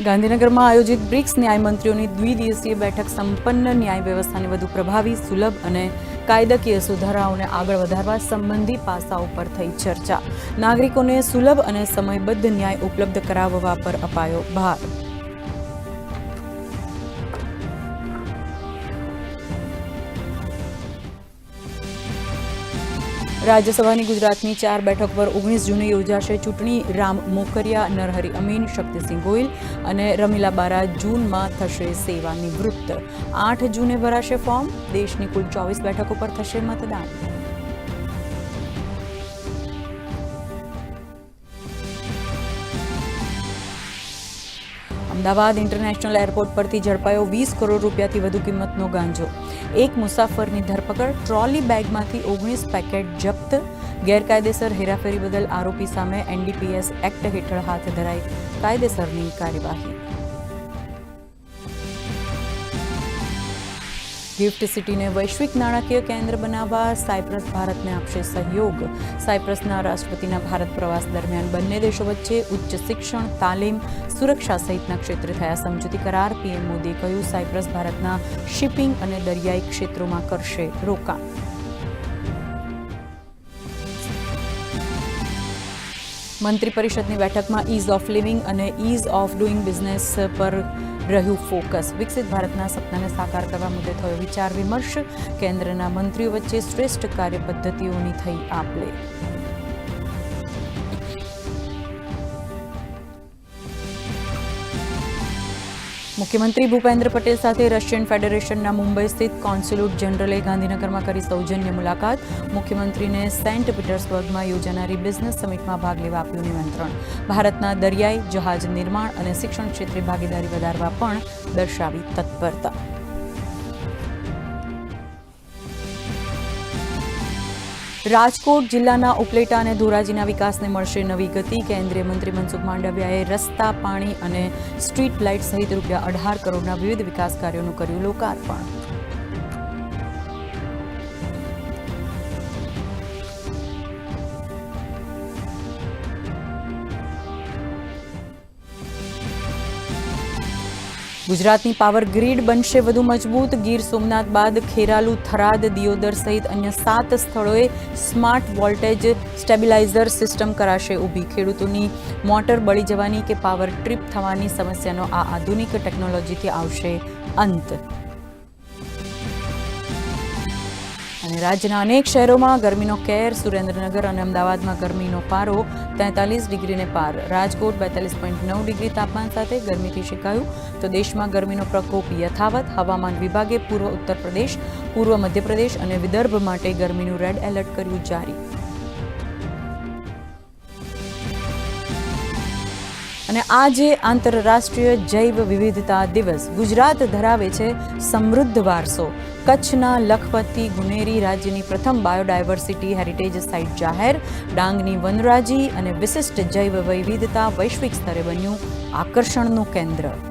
ગાંધીનગરમાં આયોજિત બ્રિક્સ ન્યાય મંત્રીઓની દ્વિદિવસીય બેઠક સંપન્ન ન્યાય વ્યવસ્થાને વધુ પ્રભાવી, સુલભ અને કાયદાકીય સુધારાઓને આગળ વધારવા સંબંધી પાસાઓ પર થઈ ચર્ચા. નાગરિકોને સુલભ અને સમયબદ્ધ ન્યાય ઉપલબ્ધ કરાવવા પર અપાયો ભાર. રાજ્યસભાની ગુજરાતની 4 બેઠક પર 19 જૂને યોજાશે ચૂંટણી. રામ મોકરિયા, નરહરી અમીન, શક્તિસિંહ ગોહિલ અને રમીલા બારા જૂનમાં થશે સેવા નિવૃત્ત. 8 જૂને ભરાશે ફોર્મ. દેશની કુલ 24 બેઠકો પર થશે મતદાન. અમદાવાદ ઇન્ટરનેશનલ એરપોર્ટ પરથી ઝડપાયો 20 કરોડ રૂપિયાથી વધુ કિંમતનો ગાંજો. એક મુસાફરની ધરપકડ. ટ્રોલી બેગમાંથી 19 પેકેટ જપ્ત. ગેરકાયદેસર હેરાફેરી બદલ આરોપી સામે એનડીપીએસ એક્ટ હેઠળ હાથ ધરાઈ કાયદેસરની કાર્યવાહી. ગિફ્ટ સિટીને વૈશ્વિક નાણાકીય કેન્દ્ર બનાવવા સાયપ્રસ ભારતને આપશે સહયોગ. સાયપ્રસના રાષ્ટ્રપતિના ભારત પ્રવાસ દરમિયાન બંને દેશો વચ્ચે ઉચ્ચ શિક્ષણ, તાલીમ, સુરક્ષા સહિતના ક્ષેત્રે થયા સમજૂતી કરાર. પીએમ મોદીએ કહ્યું, સાયપ્રસ ભારતના શિપિંગ અને દરિયાઈ ક્ષેત્રોમાં કરશે રોકાણ. મંત્રી પરિષદની બેઠકમાં ઇઝ ઓફ લિવિંગ અને ઇઝ ઓફ ડુઇંગ બિઝનેસ પર રહ્યું ફોકસ. વિકસિત ભારતના સપનાને સાકાર કરવા મુદ્દે થયો વિચાર વિમર્શ. કેન્દ્રના મંત્રીઓ વચ્ચે શ્રેષ્ઠ કાર્ય પદ્ધતિઓની થઈ આપ-લે. મુખ્યમંત્રી ભૂપેન્દ્ર પટેલ સાથે રશિયન ફેડરેશનના મુંબઈ સ્થિત કોન્સ્યુલેટ જનરલે ગાંધીનગરમાં કરી સૌજન્ય મુલાકાત. મુખ્યમંત્રીને સેન્ટ પીટર્સબર્ગમાં યોજાનારી બિઝનેસ સમિટમાં ભાગ લેવા આપ્યું નિમંત્રણ. ભારતના દરિયાઈ, જહાજ નિર્માણ અને શિક્ષણ ક્ષેત્રે ભાગીદારી વધારવા પણ દર્શાવી તત્પરતા. રાજકોટ જિલ્લાના ઉપલેટા અને ધોરાજીના વિકાસને મળશે નવી ગતિ. કેન્દ્રીય મંત્રી મનસુખ માંડવિયાએ રસ્તા, પાણી અને સ્ટ્રીટ લાઇટ સહિત ₹18 કરોડના વિવિધ વિકાસ કાર્યોનું કર્યું લોકાર્પણ. ગુજરાતની પાવર ગ્રીડ બનશે વધુ મજબૂત. ગીર સોમનાથ બાદ ખેરાલુ, થરાદ, દિયોદર સહિત અન્ય 7 સ્થળોએ સ્માર્ટ વોલ્ટેજ સ્ટેબિલાઇઝર સિસ્ટમ કરાશે ઊભી. ખેડૂતોની મોટર બળી જવાની કે પાવર ટ્રીપ થવાની સમસ્યાનો આ આધુનિક ટેકનોલોજીથી આવશે અંત. અને રાજ્યના અનેક શહેરોમાં ગરમીનો કેર. સુરેન્દ્રનગર અને અમદાવાદમાં ગરમીનો પારો 43 ડિગ્રીને પાર. રાજકોટ 42.9 ડિગ્રી તાપમાન સાથે ગરમીથી શેકાયું. તો દેશમાં ગરમીનો પ્રકોપ યથાવત. હવામાન વિભાગે પૂર્વ ઉત્તર પ્રદેશ, પૂર્વ મધ્યપ્રદેશ અને વિદર્ભ માટે ગરમીનું રેડ એલર્ટ કર્યું જારી. અને આજે આંતરરાષ્ટ્રીય જૈવ વિવિધતા દિવસ. ગુજરાત ધરાવે છે સમૃદ્ધ વારસો. કચ્છના લખપતથી ગુનેરી રાજ્યની પ્રથમ બાયોડાયવર્સિટી હેરિટેજ સાઇટ જાહેર. ડાંગની વનરાજી અને વિશિષ્ટ જૈવ વિવિધતા વૈશ્વિક સ્તરે બન્યું આકર્ષણનું કેન્દ્ર.